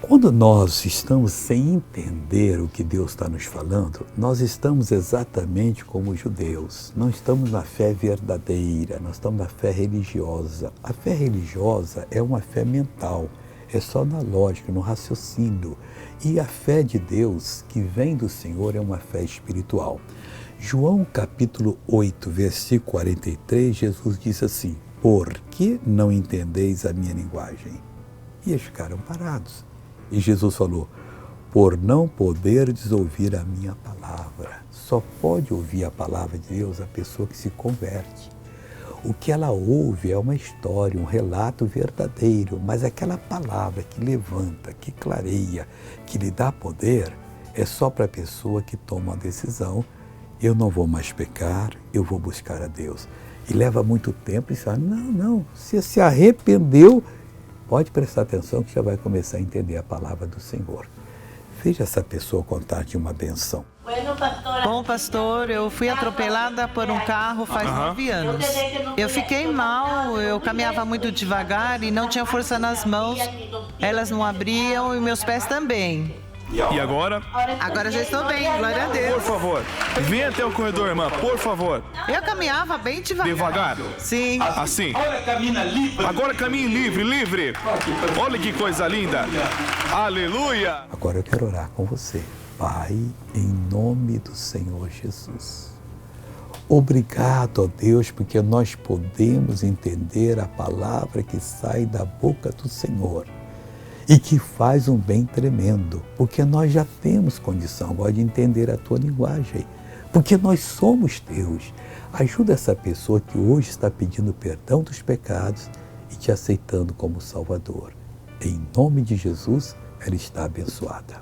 Quando nós estamos sem entender o que Deus está nos falando, nós estamos exatamente como os judeus. Não estamos na fé verdadeira, nós estamos na fé religiosa. A fé religiosa é uma fé mental, é só na lógica, no raciocínio. E a fé de Deus, que vem do Senhor, é uma fé espiritual. João capítulo 8, versículo 43, Jesus disse assim: por que não entendeis a minha linguagem? E eles ficaram parados. E Jesus falou: por não poderdes ouvir a minha palavra. Só pode ouvir a palavra de Deus a pessoa que se converte. O que ela ouve é uma história, um relato verdadeiro, mas aquela palavra que levanta, que clareia, que lhe dá poder, é só para a pessoa que toma a decisão: eu não vou mais pecar, eu vou buscar a Deus. E leva muito tempo e fala: não, você se arrependeu. Pode prestar atenção que já vai começar a entender a palavra do Senhor. Veja essa pessoa contar de uma benção. Bom, pastor, eu fui atropelada por um carro faz 9 anos. Eu fiquei mal, eu caminhava muito devagar e não tinha força nas mãos. Elas não abriam e meus pés também. E agora? Agora já estou bem, glória a Por Deus. favor, venha até o corredor, irmã, por favor. Eu caminhava bem devagar. Devagar? Sim. Assim. Agora caminhe livre. Olha que coisa linda. Aleluia. Agora eu quero orar com você. Pai, em nome do Senhor Jesus. Obrigado, ó Deus, porque nós podemos entender a palavra que sai da boca do Senhor e que faz um bem tremendo, porque nós já temos condição agora de entender a tua linguagem, porque nós somos teus. Ajuda essa pessoa que hoje está pedindo perdão dos pecados e te aceitando como Salvador. Em nome de Jesus, ela está abençoada.